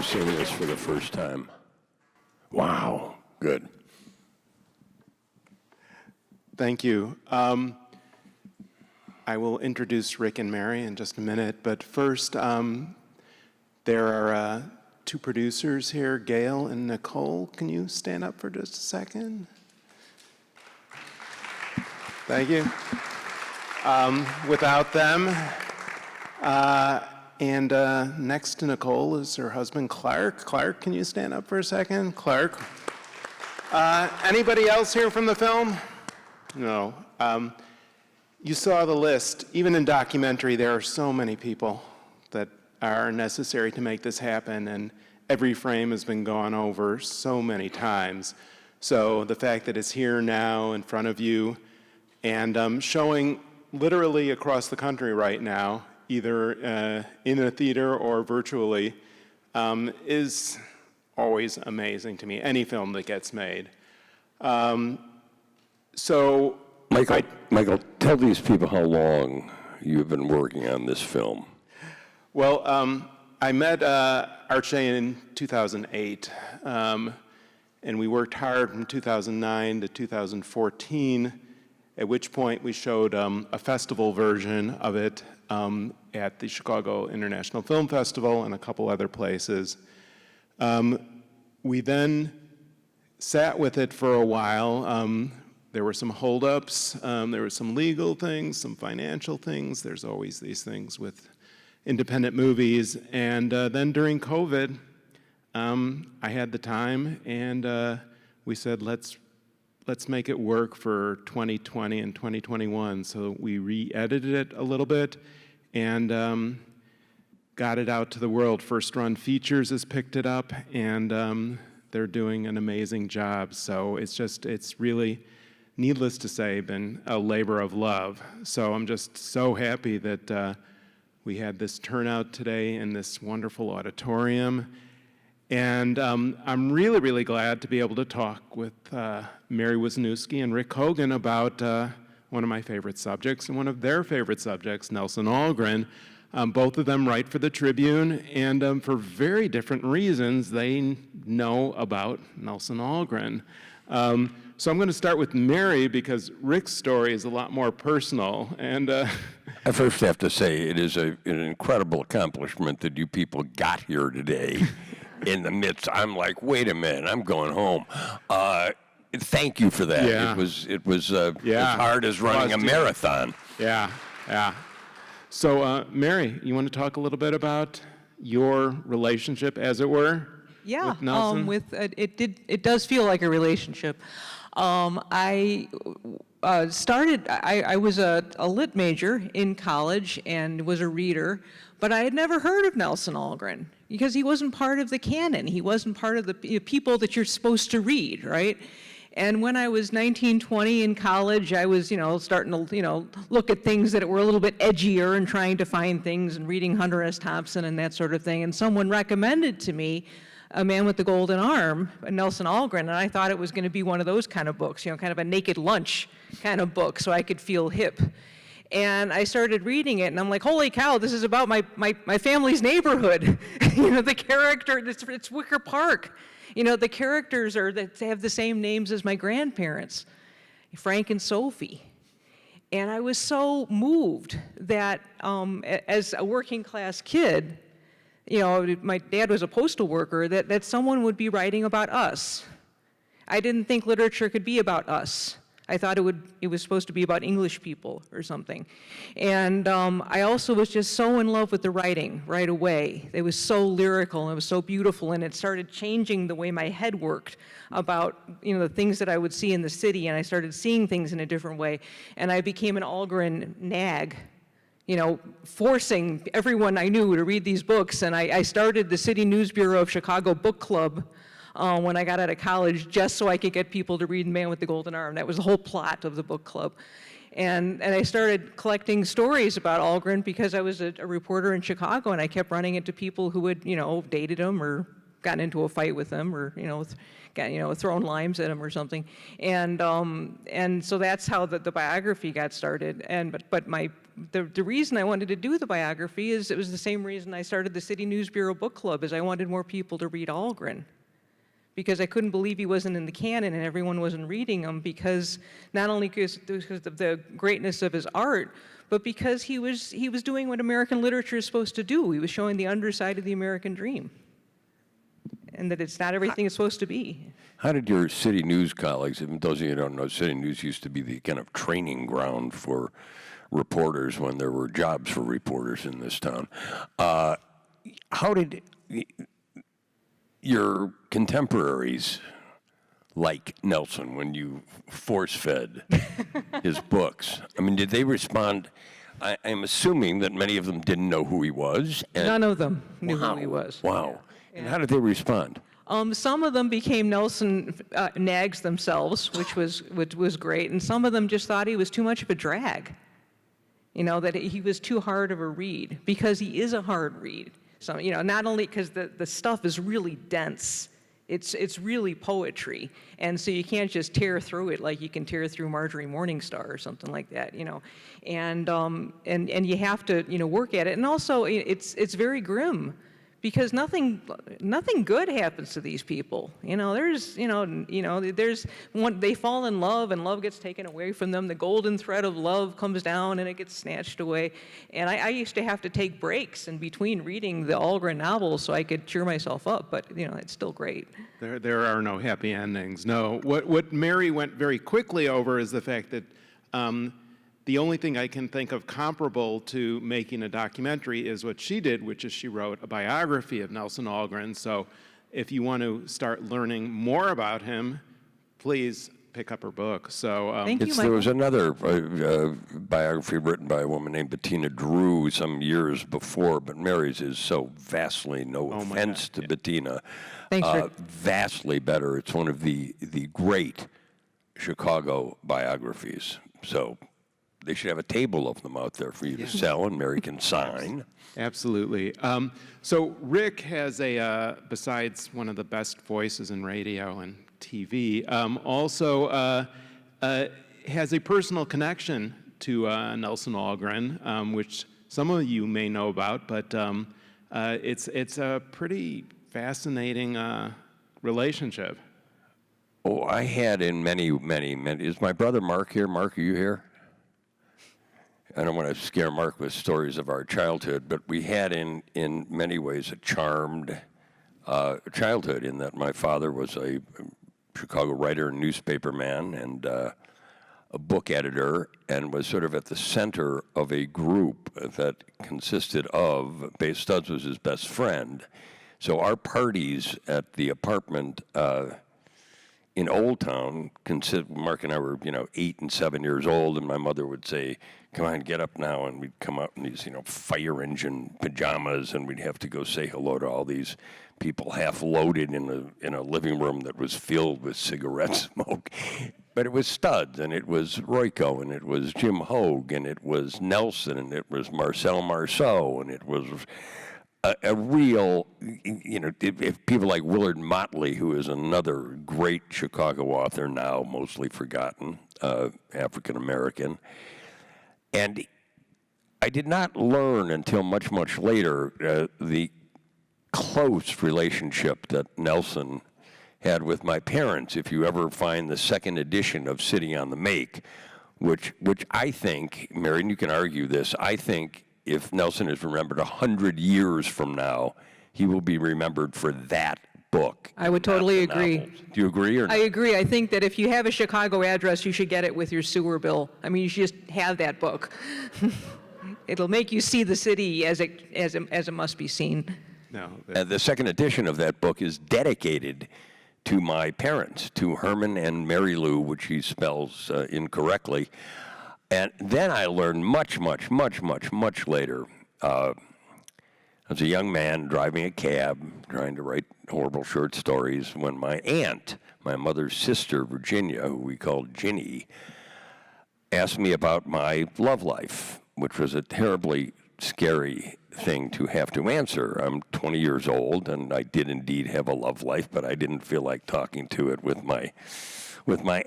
seeing this for the first time? Wow, good. Thank you. I will introduce Rick and Mary in just a minute, but first, there are two producers here, Gail and Nicole. Can you stand up for just a second? Thank you. Without them, and next to Nicole is her husband, Clark. Clark, can you stand up for a second? Clark. Anybody else here from the film? No. You saw the list. Even in documentary, there are so many people that are necessary to make this happen, and every frame has been gone over so many times. So the fact that it's here now in front of you and showing literally across the country right now, either in a theater or virtually, is always amazing to me, any film that gets made. So, Michael, tell these people how long you've been working on this film. Well, I met Arche in 2008, and we worked hard from 2009 to 2014, at which point we showed a festival version of it at the Chicago International Film Festival and a couple other places. We then sat with it for a while. There were some holdups, there were some legal things, some financial things. There's always these things with independent movies. And then during COVID, I had the time, and we said, let's make it work for 2020 and 2021. So we re-edited it a little bit and got it out to the world. First Run Features has picked it up, and they're doing an amazing job. So it's really, needless to say, been a labor of love. So I'm just so happy that we had this turnout today in this wonderful auditorium. And I'm really, really glad to be able to talk with Mary Wisniewski and Rick Kogan about one of my favorite subjects and one of their favorite subjects, Nelson Algren. Both of them write for the Tribune, and for very different reasons, they know about Nelson Algren. So I'm going to start with Mary because Rick's story is a lot more personal. And I first have to say it is an incredible accomplishment that you people got here today in the midst. I'm like, wait a minute, I'm going home. Thank you for that. Yeah. It was as hard as running a marathon. Yeah. So Mary, you want to talk a little bit about your relationship, as it were? Yeah, with Nelson? It does feel like a relationship. I was a lit major in college and was a reader, but I had never heard of Nelson Algren because he wasn't part of the canon. He wasn't part of the people that you're supposed to read, right? And when I was 19, 20 in college, I was, starting to, look at things that were a little bit edgier and trying to find things and reading Hunter S. Thompson and that sort of thing. And someone recommended to me A Man with the Golden Arm, Nelson Algren, and I thought it was going to be one of those kind of books, kind of a naked lunch kind of book, so I could feel hip. And I started reading it, and I'm like, holy cow, this is about my family's neighborhood. The character, it's Wicker Park. The characters they have the same names as my grandparents, Frank and Sophie. And I was so moved that as a working class kid, my dad was a postal worker, that someone would be writing about us. I didn't think literature could be about us. I thought it was supposed to be about English people or something. And I also was just so in love with the writing right away. It was so lyrical and it was so beautiful, and it started changing the way my head worked about the things that I would see in the city, and I started seeing things in a different way. And I became an Algren nag, forcing everyone I knew to read these books. And I started the City News Bureau of Chicago Book Club when I got out of college, just so I could get people to read Man with the Golden Arm. That was the whole plot of the book club. And I started collecting stories about Algren because I was a reporter in Chicago, and I kept running into people who had, dated him or gotten into a fight with him or, got, thrown limes at him or something. And so that's how the biography got started. But my the reason I wanted to do the biography is it was the same reason I started the City News Bureau Book Club, is I wanted more people to read Algren. Because I couldn't believe he wasn't in the canon and everyone wasn't reading him, because not only because of the greatness of his art, but because he was doing what American literature is supposed to do. He was showing the underside of the American dream, and that it's not everything it's supposed to be. How did your City News colleagues, and those of you who don't know, City News used to be the kind of training ground for reporters when there were jobs for reporters in this town. How did your contemporaries like Nelson when you force-fed his books? I mean, did they respond? I'm assuming that many of them didn't know who he was. And None of them knew who he was. Wow. And how did they respond? Some of them became Nelson nags themselves, which was great, and some of them just thought he was too much of a drag. You know, that he was too hard of a read, because he is a hard read. So, you know, not only because the stuff is really dense, it's really poetry, and so you can't just tear through it like you can tear through Marjorie Morningstar or something like that, you know, and you have to, you know, work at it, and also it's very grim, because nothing good happens to these people. You know, there's one, they fall in love and love gets taken away from them. The golden thread of love comes down and it gets snatched away. And I used to have to take breaks in between reading the Algren novels so I could cheer myself up, but you know, it's still great. There are no happy endings. No, what Mary went very quickly over is the fact that the only thing I can think of comparable to making a documentary is what she did, which is she wrote a biography of Nelson Algren. So if you want to start learning more about him, please pick up her book. So Thank you, There was Michael. another biography written by a woman named Bettina Drew some years before, but Mary's is so vastly, no offense to Bettina, Thanks, Rick. vastly better. It's one of the great Chicago biographies. So they should have a table of them out there for you to sell, and Mary can sign. absolutely. So Rick has besides one of the best voices in radio and TV, also has a personal connection to Nelson Algren, which some of you may know about, but it's a pretty fascinating relationship. Oh, I had in many. Is my brother Mark here? Mark, are you here? I don't want to scare Mark with stories of our childhood, but we had in many ways a charmed childhood, in that my father was a Chicago writer and newspaper man and a book editor, and was sort of at the center of a group that consisted of, Bay Studs was his best friend. So our parties at the apartment in Old Town, Mark and I were, 8 and 7 years old, and my mother would say, "Come on, get up now," and we'd come out in these, fire engine pajamas, and we'd have to go say hello to all these people half loaded in a living room that was filled with cigarette smoke. But it was Studs, and it was Royko, and it was Jim Hogue, and it was Nelson, and it was Marcel Marceau, and it was a real, if people like Willard Motley, who is another great Chicago author now, mostly forgotten, African American. And I did not learn until much, much later the close relationship that Nelson had with my parents. If you ever find the second edition of City on the Make, which I think, Mary, and you can argue this, I think if Nelson is remembered 100 years from now, he will be remembered for that book. I would totally agree. Novels. Do you agree or not? I agree. I think that if you have a Chicago address, you should get it with your sewer bill. I mean, you should just have that book. It'll make you see the city as it must be seen. No, And the second edition of that book is dedicated to my parents, to Herman and Mary Lou, which he spells incorrectly. And then I learned much later. I was a young man driving a cab, trying to write horrible short stories, when my aunt, my mother's sister, Virginia, who we called Ginny, asked me about my love life, which was a terribly scary thing to have to answer. I'm 20 years old, and I did indeed have a love life, but I didn't feel like talking to it with my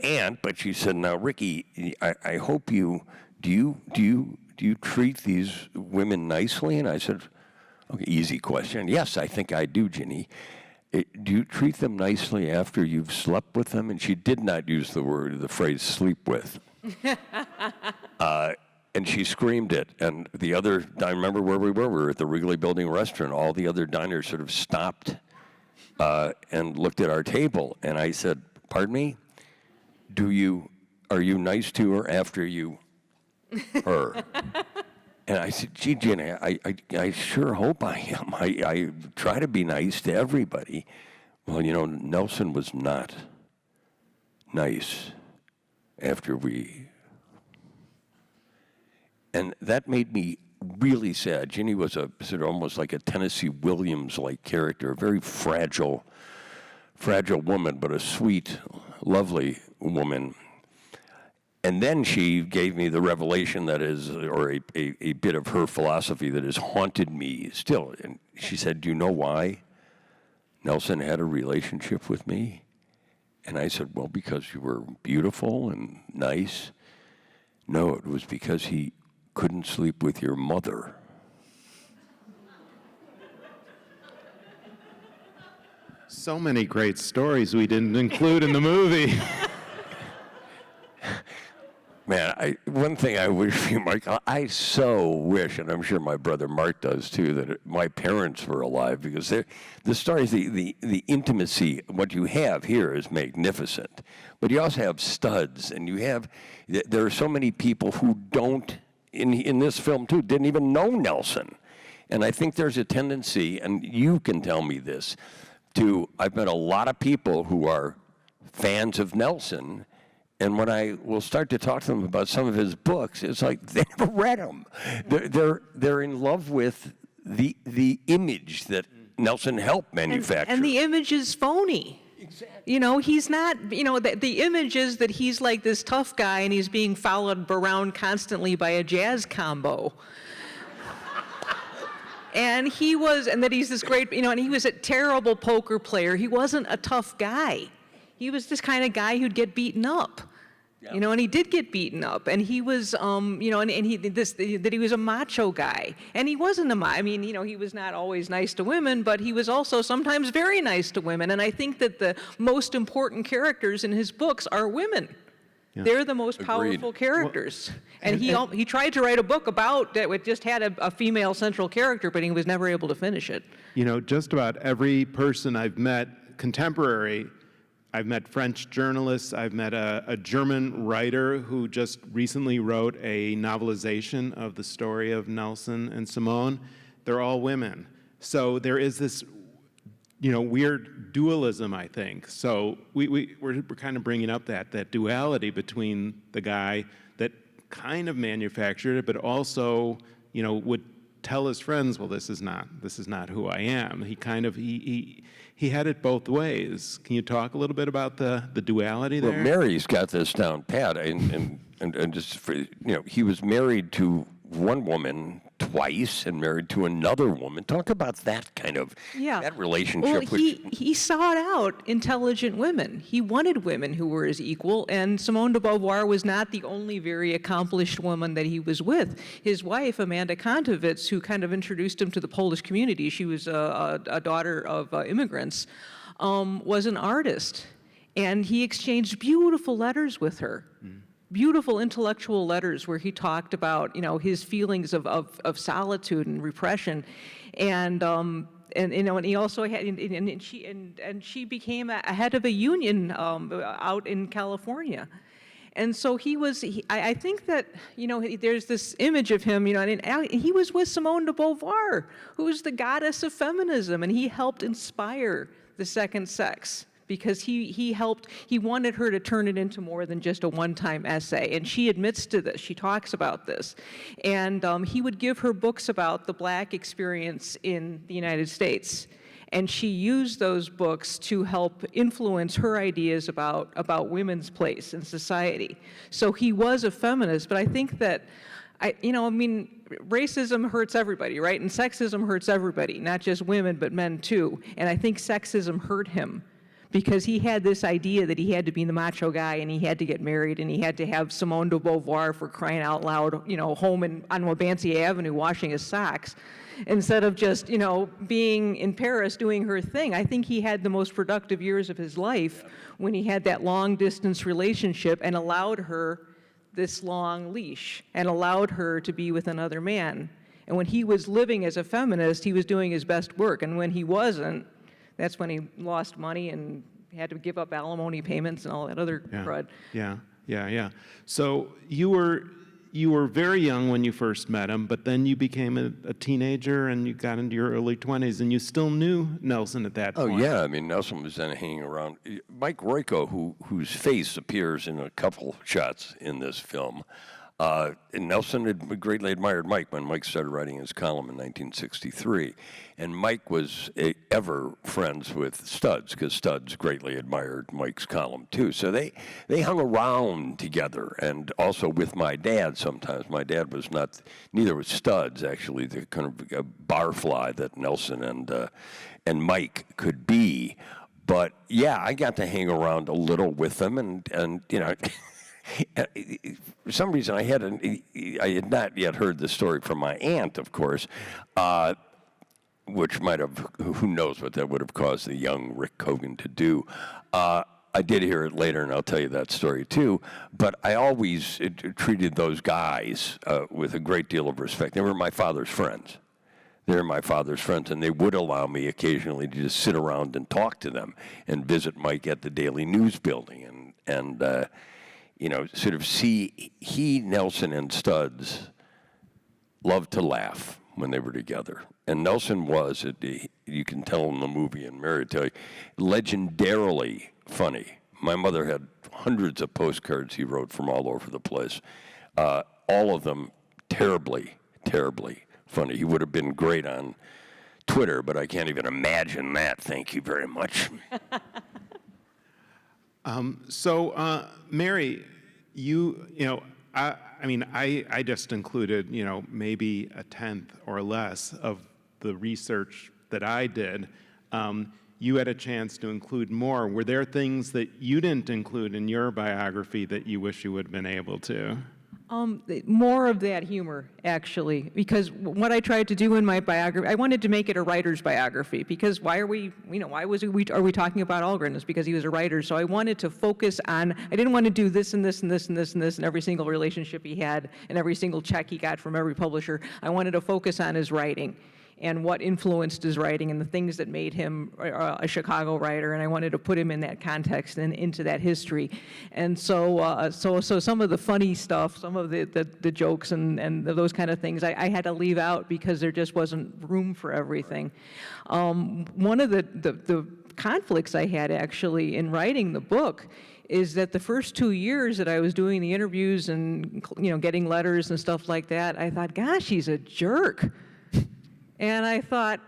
aunt. But she said, "Now, Ricky, I hope do you you treat these women nicely? And I said, okay, easy question. Yes, I think I do, Ginny. Do you treat them nicely after you've slept with them? And she did not use the phrase sleep with. And she screamed it. And I remember where we were at the Wrigley Building restaurant. All the other diners sort of stopped and looked at our table. And I said, pardon me? Are you nice to her after her? And I said, gee, Jenny, I sure hope I am. I try to be nice to everybody. Well, Nelson was not nice after we... And that made me really sad. Ginny was sort of almost like a Tennessee Williams-like character, a very fragile woman, but a sweet, lovely woman. And then she gave me the revelation that is, or a bit of her philosophy that has haunted me still. And she said, do you know why Nelson had a relationship with me? And I said, well, because you were beautiful and nice. No, it was because he couldn't sleep with your mother. So many great stories we didn't include in the movie. Man, one thing I wish for you, Michael, I so wish, and I'm sure my brother Mark does too, that my parents were alive, because the stories, the intimacy, what you have here is magnificent. But you also have studs, and there are so many people who don't, in this film too, didn't even know Nelson. And I think there's a tendency, and you can tell me this, I've met a lot of people who are fans of Nelson. And when I will start to talk to them about some of his books, it's like they never read them. They're in love with the image that Nelson helped manufacture. And the image is phony. Exactly. He's not, the image is that he's like this tough guy and he's being followed around constantly by a jazz combo. And that he's this great, and he was a terrible poker player. He wasn't a tough guy. He was this kind of guy who'd get beaten up, and he did get beaten up. And he was, that he was a macho guy. And he wasn't he was not always nice to women, but he was also sometimes very nice to women. And I think that the most important characters in his books are women. Yeah. They're the most powerful characters. Well, and he tried to write a book about that it just had a female central character, but he was never able to finish it. Just about every person I've met, contemporary, I've met French journalists, I've met a German writer who just recently wrote a novelization of the story of Nelson and Simone. They're all women. So there is this, weird dualism, I think. So we're kind of bringing up that duality between the guy that kind of manufactured it, but also, would tell his friends, well, this is not who I am. He kind of, he had it both ways. Can you talk a little bit about the duality there? Well, Mary's got this down pat, and just for, he was married to one woman twice and married to another woman. Talk about that kind of that relationship. Well, he sought out intelligent women. He wanted women who were his equal, and Simone de Beauvoir was not the only very accomplished woman that he was with. His wife, Amanda Kontowitz, who kind of introduced him to the Polish community, she was a daughter of immigrants, was an artist, and he exchanged beautiful letters with her. Beautiful intellectual letters where he talked about, his feelings of solitude and repression, and he also had, and she became a head of a union out in California, and so I think that there's this image of him, and he was with Simone de Beauvoir, who was the goddess of feminism, and he helped inspire the second sex. Because he wanted her to turn it into more than just a one-time essay. And she admits to this, she talks about this. And he would give her books about the Black experience in the United States. And she used those books to help influence her ideas about women's place in society. So he was a feminist, but I think that, racism hurts everybody, right? And sexism hurts everybody, not just women, but men too. And I think sexism hurt him. because he had this idea that he had to be the macho guy and he had to get married and he had to have Simone de Beauvoir, for crying out loud, home on Wabansie Avenue washing his socks, instead of just, being in Paris doing her thing. I think he had the most productive years of his life when he had that long distance relationship and allowed her this long leash and allowed her to be with another man. And when he was living as a feminist, he was doing his best work. And when he wasn't, that's when he lost money and had to give up alimony payments and all that other crud. Yeah. So you were very young when you first met him, but then you became a teenager and you got into your early 20s, and you still knew Nelson at that point. Oh, yeah. I mean, Nelson was then hanging around. Mike Royko, whose face appears in a couple shots in this film, and Nelson had greatly admired Mike when Mike started writing his column in 1963. And Mike was ever friends with Studs, because Studs greatly admired Mike's column, too. So they hung around together, and also with my dad sometimes. My dad was neither was Studs, actually, the kind of a barfly that Nelson and Mike could be. But, yeah, I got to hang around a little with them, and for some reason, I had not yet heard the story from my aunt, of course, which might have, who knows what that would have caused the young Rick Kogan to do. I did hear it later, and I'll tell you that story too. But I always treated those guys with a great deal of respect. They were my father's friends. They're my father's friends, and they would allow me occasionally to just sit around and talk to them and visit Mike at the Daily News building and sort of see Nelson and Studs loved to laugh when they were together. And Nelson was, you can tell in the movie, and Mary will tell you, legendarily funny. My mother had hundreds of postcards he wrote from all over the place. All of them terribly, terribly funny. He would have been great on Twitter, but I can't even imagine that. Thank you very much. So, Mary, I just included, maybe a tenth or less of the research that I did. You had a chance to include more. Were there things that you didn't include in your biography that you wish you would have been able to? More of that humor, actually, because what I tried to do in my biography, I wanted to make it a writer's biography, because are we talking about Algren? It's because he was a writer, so I wanted to focus on, I didn't want to do this and this and this and this and this and every single relationship he had and every single check he got from every publisher. I wanted to focus on his writing and what influenced his writing and the things that made him a Chicago writer, and I wanted to put him in that context and into that history. And so some of the funny stuff, some of the jokes and those kind of things, I had to leave out because there just wasn't room for everything. One of the conflicts I had actually in writing the book is that the first 2 years that I was doing the interviews and getting letters and stuff like that, I thought, gosh, he's a jerk. And I thought,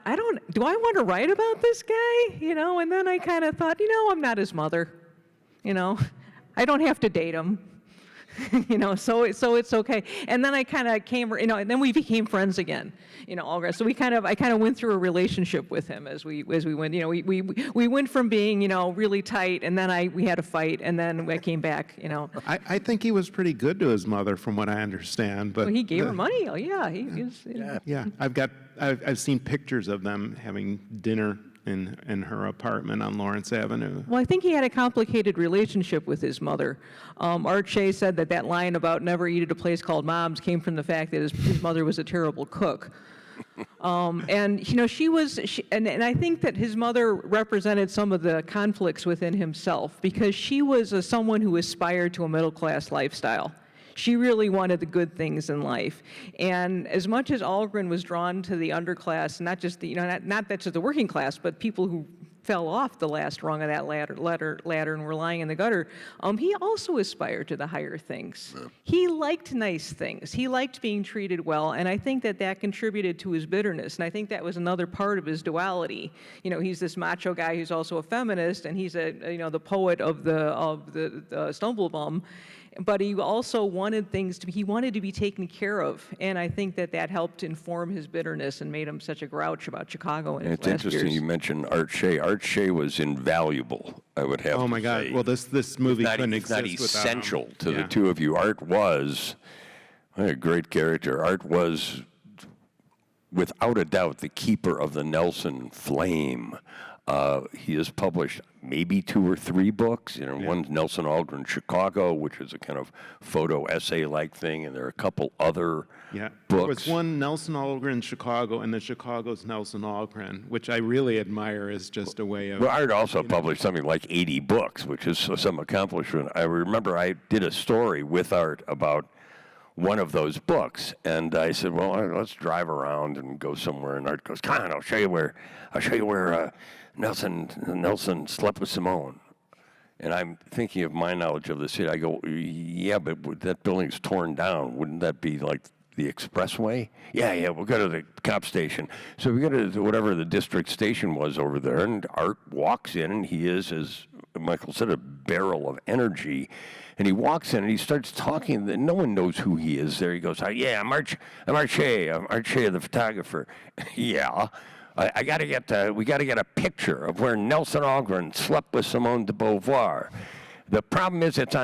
do I want to write about this guy? And then I kind of thought, I'm not his mother. I don't have to date him. So it's okay. And then I kind of came, and then we became friends again, Algren. So I kind of went through a relationship with him as we went, we went from being, really tight, and then we had a fight, and then I came back, I think he was pretty good to his mother, from what I understand. But well, he gave her money. Oh yeah, he was. Yeah. I've seen pictures of them having dinner in her apartment on Lawrence Avenue. Well, I think he had a complicated relationship with his mother. Art Shea said that line about never eat at a place called Mom's came from the fact that his mother was a terrible cook. And I think that his mother represented some of the conflicts within himself, because she was someone who aspired to a middle-class lifestyle. She really wanted the good things in life. And as much as Algren was drawn to the underclass, not just not just the working class, but people who fell off the last rung of that ladder and were lying in the gutter, he also aspired to the higher things. Yeah. He liked nice things. He liked being treated well, and I think that contributed to his bitterness. And I think that was another part of his duality. He's this macho guy who's also a feminist, and he's the poet of the Stumblebum. but he also wanted he wanted to be taken care of. And I think that helped inform his bitterness and made him such a grouch about Chicago in his It's last interesting years. you mentioned Art Shea. Art Shea was invaluable, I would have to say. Oh my God! Well, this movie couldn't It's not exist without him. essential to the Yeah. two of you. Art was a great character. Art was, without a doubt, the keeper of the Nelson flame. He has published maybe 2 or 3 books. One's Nelson Algren Chicago, which is a kind of photo essay-like thing, and there are a couple other Yeah, books. there was one Nelson Algren Chicago, and then Chicago's Nelson Algren, which I really admire as just a way of. Well, Art also published something like 80 books, which is some accomplishment. I remember I did a story with Art about one of those books, and I said, "Well, let's drive around and go somewhere." And Art goes, "Come on, I'll show you where Nelson slept with Simone." And I'm thinking of my knowledge of the city. I go, "Yeah, but that building's torn down. Wouldn't that be like the expressway?" Yeah, we'll go to the cop station. So we go to whatever the district station was over there, and Art walks in, and he is, as Michael said, a barrel of energy. And he walks in and he starts talking, and no one knows who he is there. He goes, "Yeah, I'm Art Shea, the photographer." "Yeah. We got to get a picture of where Nelson Algren slept with Simone de Beauvoir. The problem is it's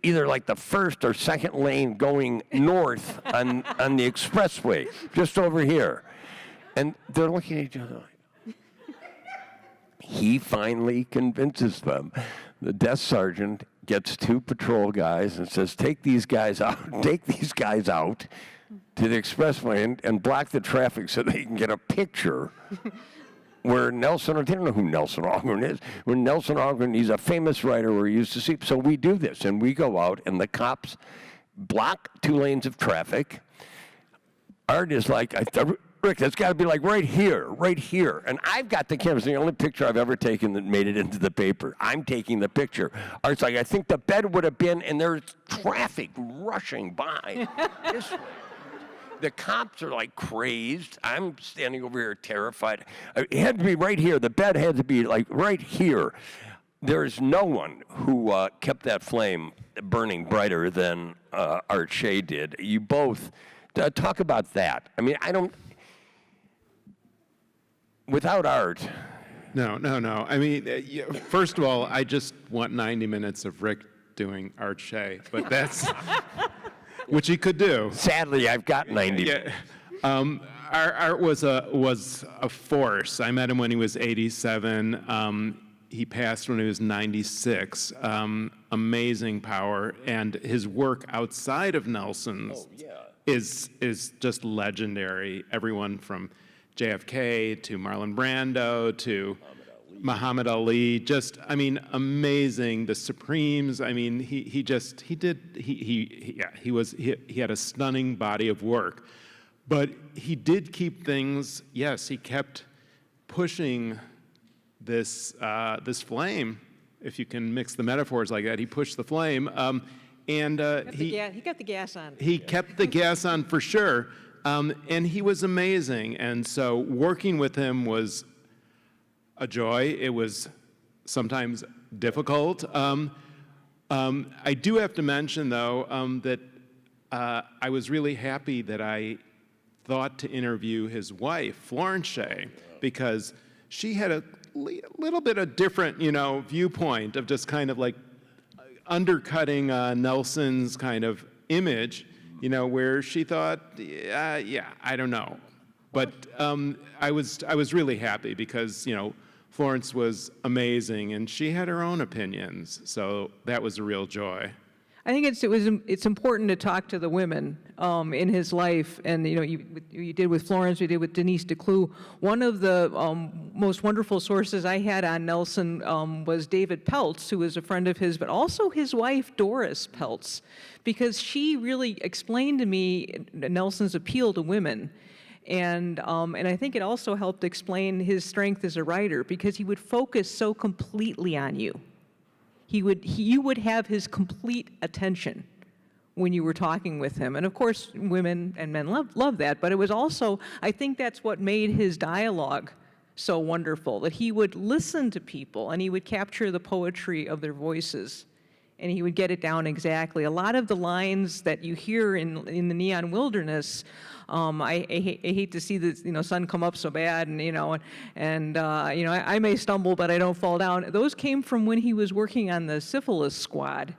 either like the first or second lane going north on the expressway, just over here." And they're looking at each other like, he finally convinces them. The desk sergeant gets 2 patrol guys and says, take these guys out to the expressway and block the traffic so they can get a picture where they don't know who Nelson Algren is. Where Nelson Algren, he's a famous writer where he used to see. So we do this, and we go out, and the cops block 2 lanes of traffic. Art is like, "Rick, that's got to be like right here. And I've got the camera. It's the only picture I've ever taken that made it into the paper. I'm taking the picture. Art's like, "I think the bed would have been," and there's traffic rushing by this way. The cops are like crazed. I'm standing over here terrified. It had to be right here. The bed had to be like right here. There's no one who kept that flame burning brighter than Art Shea did. You both, talk about that. I mean, without Art. No. I mean, first of all, I just want 90 minutes of Rick doing Art Shea, but that's which he could do. Sadly, I've got 90 minutes. Art was a force. I met him when he was 87. He passed when he was 96. Amazing power, and his work outside of Nelson's is just legendary. Everyone from JFK to Marlon Brando to Muhammad Ali, just, I mean, amazing. The Supremes, I mean, he had a stunning body of work. But he did keep things, yes, he kept pushing this flame, if you can mix the metaphors like that. He pushed the flame, and He got the gas on. he kept the gas on for sure, and he was amazing. And so working with him was a joy. It was sometimes difficult. I do have to mention, though, that I was really happy that I thought to interview his wife, Florence Shea, because she had a little bit of different, viewpoint of just kind of like undercutting Nelson's kind of image, where she thought, I don't know. But I was really happy because, Florence was amazing, and she had her own opinions, so that was a real joy. I think it's important to talk to the women in his life, and you did with Florence, we did with Denise DeClue. One of the most wonderful sources I had on Nelson was David Peltz, who was a friend of his, but also his wife Doris Peltz, because she really explained to me Nelson's appeal to women. And I think it also helped explain his strength as a writer, because he would focus so completely on you. You would have his complete attention when you were talking with him. And of course, women and men love that, but it was also, I think that's what made his dialogue so wonderful, that he would listen to people and he would capture the poetry of their voices. and he would get it down exactly. A lot of the lines that you hear in the Neon Wilderness, I hate to see the sun come up so bad, and I may stumble but I don't fall down. Those came from when he was working on the syphilis squad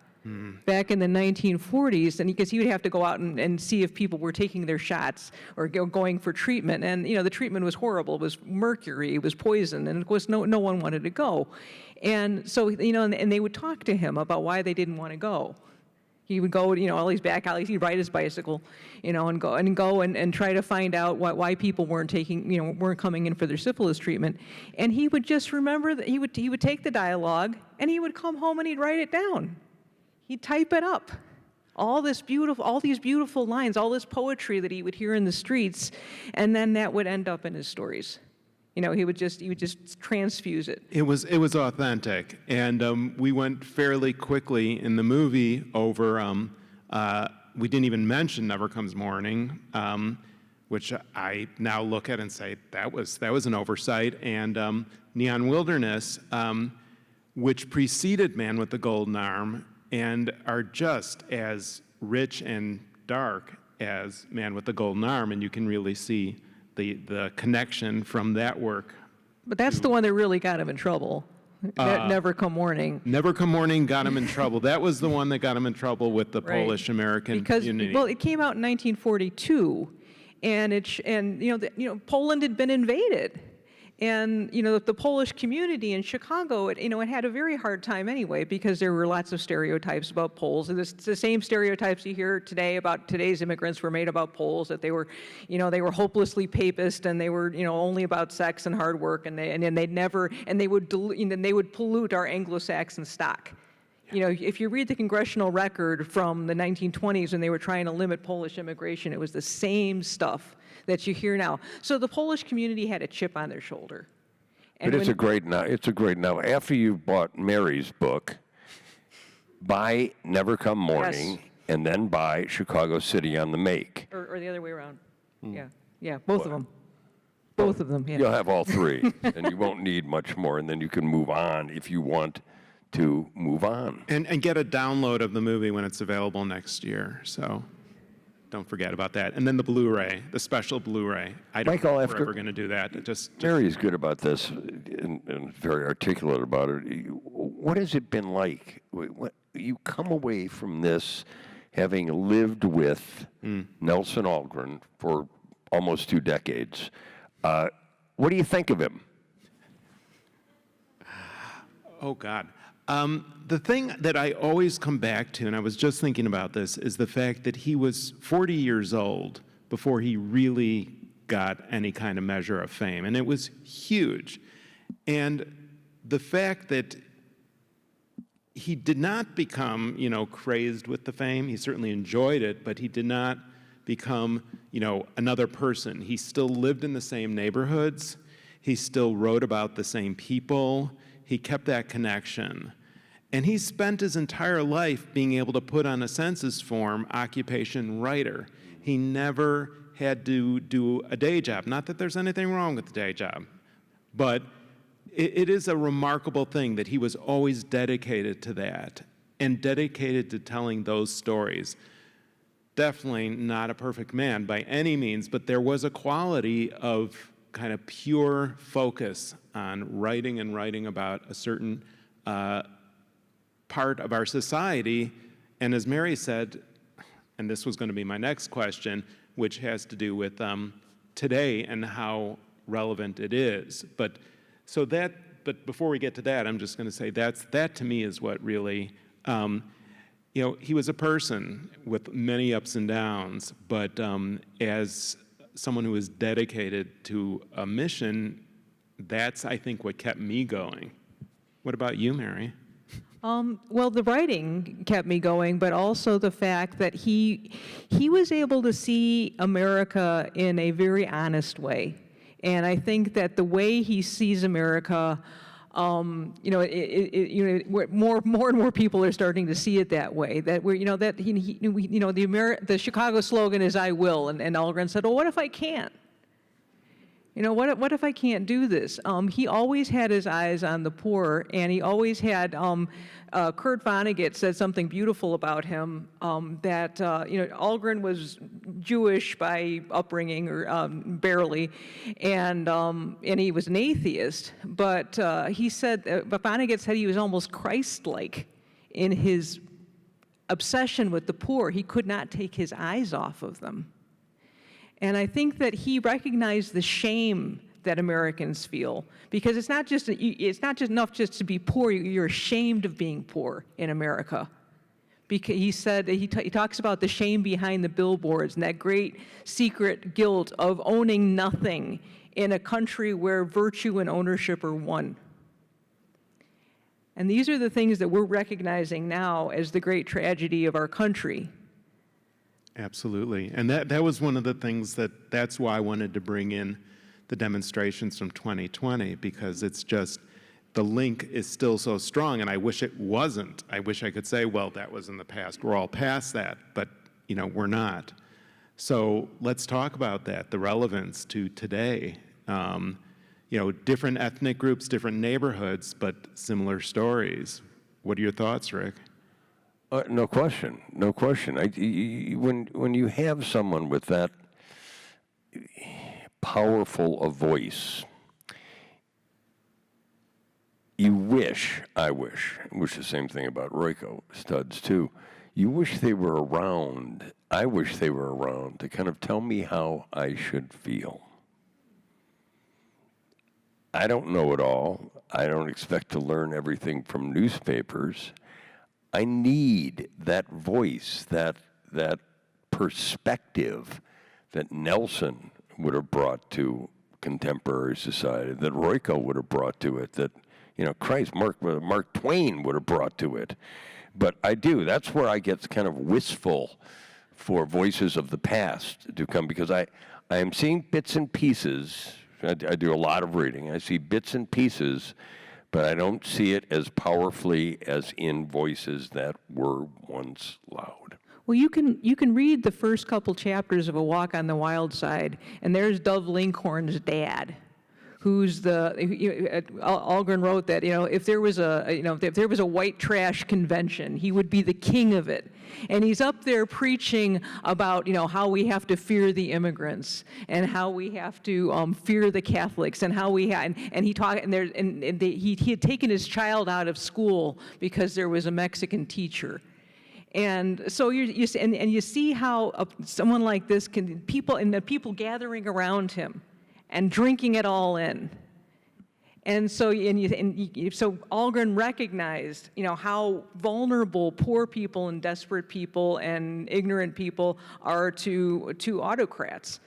back in the 1940s, and because he would have to go out and see if people were taking their shots or going for treatment, and the treatment was horrible. It was mercury, it was poison, and of course no one wanted to go, and so and they would talk to him about why they didn't want to go. He would go, all these back alleys. He'd ride his bicycle, and go and try to find out why people weren't weren't coming in for their syphilis treatment. And he would just remember that he would take the dialogue and he would come home and he'd write it down. He'd type it up. All these beautiful lines, all this poetry that he would hear in the streets, and then that would end up in his stories. He would just transfuse it. It was authentic, and we went fairly quickly in the movie over. We didn't even mention Never Comes Morning, which I now look at and say that was an oversight, and Neon Wilderness, which preceded Man with the Golden Arm, and are just as rich and dark as Man with the Golden Arm, and you can really see the connection from that work. But that's the one that really got him in trouble. Never Come Morning. Never Come Morning got him in trouble. That was the one that got him in trouble with the Right. Polish American community. Well, it came out in 1942, and Poland had been invaded. And the Polish community in Chicago, it had a very hard time anyway, because there were lots of stereotypes about Poles. And it's the same stereotypes you hear today about today's immigrants were made about Poles, that they were hopelessly papist, and they were only about sex and hard work, and they would pollute our Anglo-Saxon stock. If you read the congressional record from the 1920s when they were trying to limit Polish immigration, it was the same stuff that you hear now. So the Polish community had a chip on their shoulder. And But it's a great novel. After you've bought Mary's book, buy Never Come Morning, Yes. and then buy Chicago City on the Make. Or the other way around. Yeah, both of them. Both of them, yeah. You'll have all three, and you won't need much more, and then you can move on if you want to move on. And get a download of the movie when it's available next year. So don't forget about that. And then the Blu-ray, the special Blu-ray. I don't Michael, know if after- we're ever going to do that. Mary's good about this and very articulate about it. What has it been like? You come away from this having lived with Nelson Algren for almost 2 decades. What do you think of him? Oh, God. The thing that I always come back to, and I was just thinking about this, is the fact that he was 40 years old before he really got any kind of measure of fame, and it was huge. And the fact that he did not become, crazed with the fame, he certainly enjoyed it, but he did not become, another person. He still lived in the same neighborhoods. He still wrote about the same people. He kept that connection. And he spent his entire life being able to put on a census form, occupation writer. He never had to do a day job. Not that there's anything wrong with the day job, but it is a remarkable thing that he was always dedicated to that and dedicated to telling those stories. Definitely not a perfect man by any means, but there was a quality of kind of pure focus on writing and writing about a certain part of our society. And as Mary said, and this was going to be my next question, which has to do with today and how relevant it is. But before we get to that, I'm just going to say that to me is what really, he was a person with many ups and downs, but as someone who was dedicated to a mission, that's, I think, what kept me going. What about you, Mary? Well, the writing kept me going, but also the fact that he was able to see America in a very honest way. And I think that the way he sees America, more and more people are starting to see it that way. That the Chicago slogan is "I will," and Algren said, "Well, what if I can't?" You know, what if I can't do this? He always had his eyes on the poor, and he always had, Kurt Vonnegut said something beautiful about him, that, Algren was Jewish by upbringing, or barely, and he was an atheist, but he said, but Vonnegut said he was almost Christ-like in his obsession with the poor. He could not take his eyes off of them. And I think that he recognized the shame that Americans feel, because it's not just enough just to be poor. You're ashamed of being poor in America. Because he said he talks about the shame behind the billboards and that great secret guilt of owning nothing in a country where virtue and ownership are one. And these are the things that we're recognizing now as the great tragedy of our country. Absolutely. And that was one of the things that's why I wanted to bring in the demonstrations from 2020, because it's just, the link is still so strong, and I wish it wasn't. I wish I could say, well, that was in the past. We're all past that, but we're not. So let's talk about that, the relevance to today. Different ethnic groups, different neighborhoods, but similar stories. What are your thoughts, Rick? No question, no question. When you have someone with that powerful a voice, I wish the same thing about Royko Studs too. You wish they were around. I wish they were around to kind of tell me how I should feel. I don't know it all. I don't expect to learn everything from newspapers. I need that voice, that perspective that Nelson would have brought to contemporary society, that Royko would have brought to it, that, Mark Twain would have brought to it. But I do. That's where I get kind of wistful for voices of the past to come, because I am seeing bits and pieces. I do a lot of reading. I see bits and pieces, but I don't see it as powerfully as in voices that were once loud. Well, you can read the first couple chapters of A Walk on the Wild Side, and there's Dove Linkhorn's dad, who's Algren wrote that, if there was a white trash convention, he would be the king of it. And he's up there preaching about, how we have to fear the immigrants and how we have to fear the Catholics, and how he had taken his child out of school because there was a Mexican teacher. And so you see how someone like this people gathering around him and drinking it all in. And so Algren recognized, how vulnerable poor people and desperate people and ignorant people are to autocrats.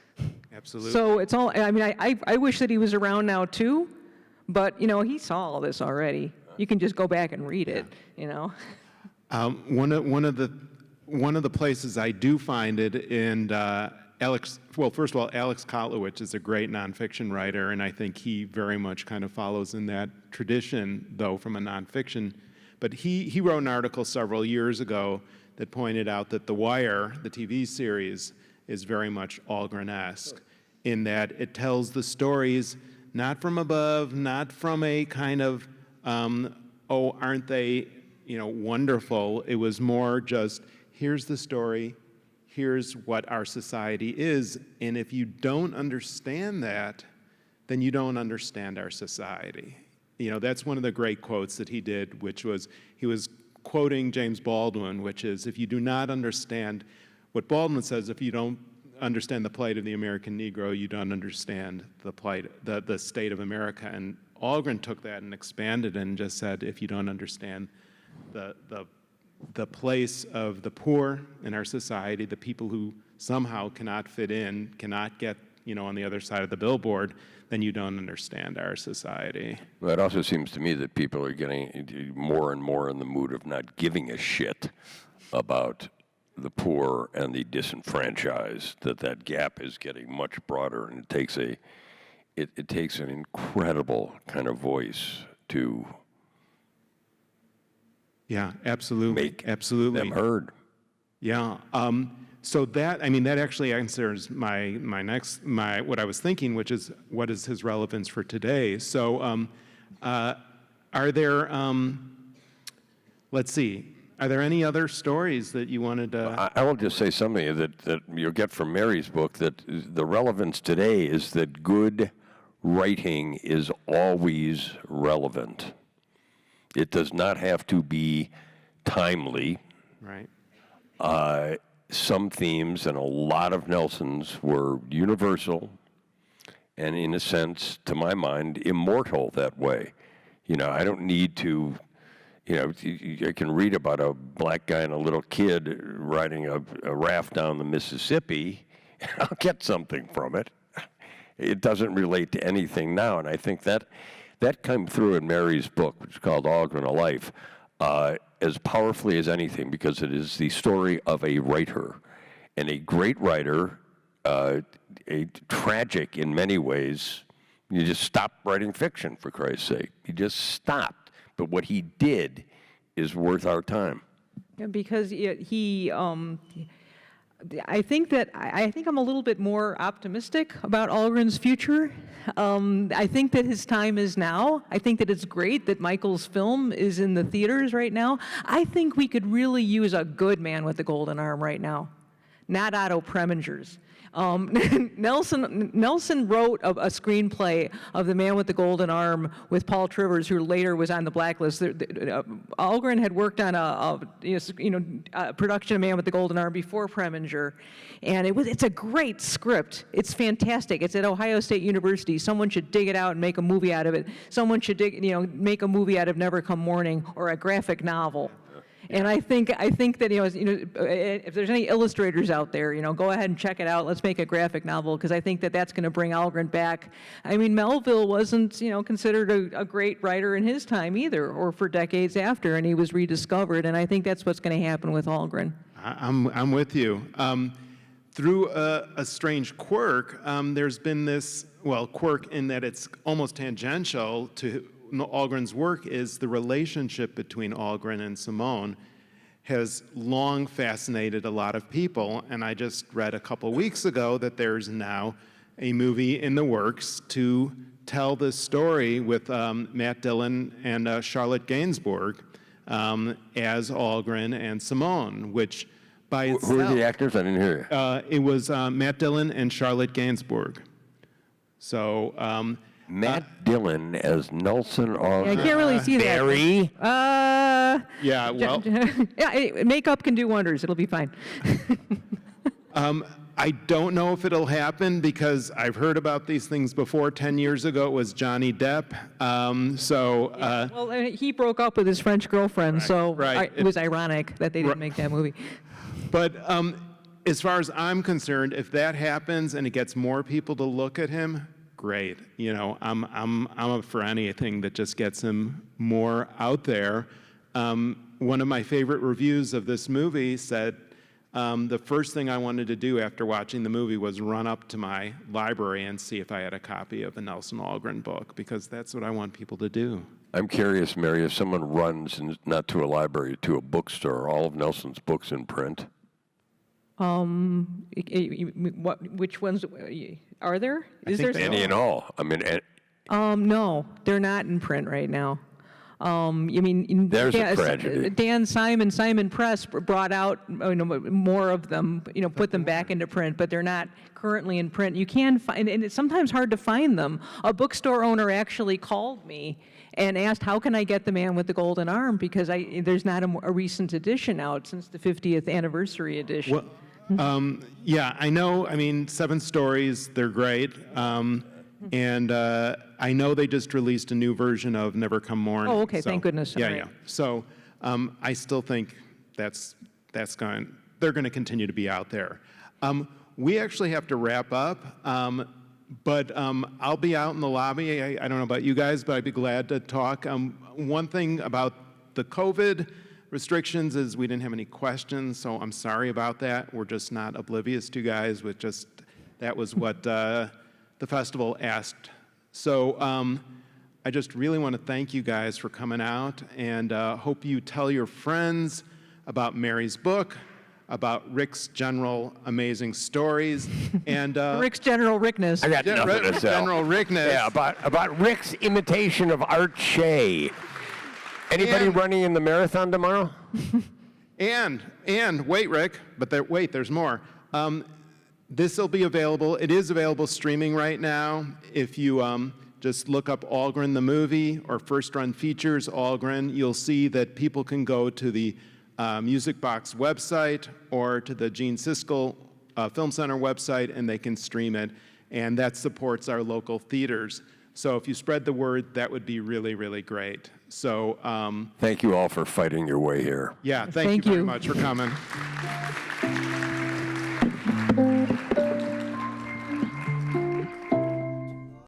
Absolutely. So it's all. I wish that he was around now too, but he saw all this already. You can just go back and read it. One of the places I do find it in Alex. Well, first of all, Alex Kotlowitz is a great nonfiction writer, and I think he very much kind of follows in that tradition, though from a nonfiction. But he wrote an article several years ago that pointed out that The Wire, the TV series, is very much Algren-esque in that it tells the stories not from above, not from a kind of, aren't they, wonderful. It was more just, here's the story, here's what our society is, and if you don't understand that, then you don't understand our society. That's one of the great quotes that he did, which was, he was quoting James Baldwin, which is, if you do not understand, what Baldwin says, if you don't understand the plight of the American Negro, you don't understand the plight, the state of America. And Algren took that and expanded and just said, if you don't understand the place of the poor in our society, the people who somehow cannot fit in, cannot get, on the other side of the billboard, then you don't understand our society. Well, it also seems to me that people are getting more and more in the mood of not giving a shit about the poor and the disenfranchised, that gap is getting much broader, and it takes an incredible kind of voice to absolutely make them heard. Yeah. So that, I mean, that actually answers what I was thinking, which is what is his relevance for today? So are there, let's see, are there any other stories that you wanted to? I will just say something that you'll get from Mary's book, that the relevance today is that good writing is always relevant. It does not have to be timely. Right. Some themes and a lot of Nelson's were universal and, in a sense, to my mind, immortal that way. You know, I don't need to, you know, I can read about a black guy and a little kid riding a raft down the Mississippi, and I'll get something from it. It doesn't relate to anything now, and I think that came through in Mary's book, which is called Algren, A Life, as powerfully as anything, because it is the story of a writer, and a great writer, a tragic in many ways. You just stopped writing fiction, for Christ's sake. You just stopped. But what he did is worth our time. Yeah, because I think I'm a little bit more optimistic about Algren's future. I think that his time is now. I think that it's great that Michael's film is in the theaters right now. I think we could really use a good man with the golden arm right now, not Otto Preminger's. Nelson wrote a screenplay of The Man with the Golden Arm with Paul Trivers, who later was on the blacklist. Algren had worked on a production of Man with the Golden Arm before Preminger, and it's a great script. It's fantastic. It's at Ohio State University. Someone should dig it out and make a movie out of it. Someone should make a movie out of Never Come Morning, or a graphic novel. And I think that if there's any illustrators out there, go ahead and check it out. Let's make a graphic novel, because I think that that's going to bring Algren back. I mean, Melville wasn't considered a great writer in his time either, or for decades after, and he was rediscovered. And I think that's what's going to happen with Algren. I'm with you. Through a strange quirk, there's been this quirk in that it's almost tangential to Algren's work, is the relationship between Algren and Simone has long fascinated a lot of people, and I just read a couple weeks ago that there's now a movie in the works to tell this story with Matt Dillon and Charlotte Gainsbourg as Algren and Simone, which by itself... Who are the actors? I didn't hear you. It was Matt Dillon and Charlotte Gainsbourg. So... Matt Dillon as Nelson Algren. Yeah, I can't really see that. Barry? Yeah, well... yeah, makeup can do wonders. It'll be fine. I don't know if it'll happen, because I've heard about these things before. 10 years ago, it was Johnny Depp. Well, he broke up with his French girlfriend, so right. It was ironic that they didn't make that movie. But as far as I'm concerned, if that happens and it gets more people to look at him, great. I'm up for anything that just gets him more out there. One of my favorite reviews of this movie said, the first thing I wanted to do after watching the movie was run up to my library and see if I had a copy of a Nelson Algren book, because that's what I want people to do. I'm curious, Mary, if someone runs, not to a library, to a bookstore, are all of Nelson's books in print? Which ones are there? Is there Any and all. I mean, no, they're not in print right now. You mean there's a tragedy. Dan Simon Press brought out more of them, put them back into print, but they're not currently in print. You can find, and it's sometimes hard to find them. A bookstore owner actually called me and asked, how can I get The Man with the Golden Arm, because there's not a recent edition out since the 50th anniversary edition. Well, yeah, I know. I mean, 7 stories, they're great. And I know they just released a new version of Never Come Morning. Oh, okay, thank goodness. Yeah, All right. yeah. So I still think they're going to continue to be out there. We actually have to wrap up, but I'll be out in the lobby. I don't know about you guys, but I'd be glad to talk. One thing about the COVID restrictions is we didn't have any questions, so I'm sorry about that. We're just not oblivious to guys with just, that was what the festival asked. So I just really want to thank you guys for coming out, and hope you tell your friends about Mary's book. about Rick's general amazing stories, and Rick's General Rickness. I got nothing to sell. General Rickness. Yeah, about Rick's imitation of Art Shea. Anybody And- running in the marathon tomorrow? And wait, Rick, but there's more. This will be available. It is available streaming right now. If you just look up Algren the movie or First Run Features Algren, you'll see that people can go to the Music Box website or to the Gene Siskel Film Center website, and they can stream it. And that supports our local theaters. So if you spread the word, that would be really, really great. So Thank you all for fighting your way here. yeah, thank Thank you very you. much for coming.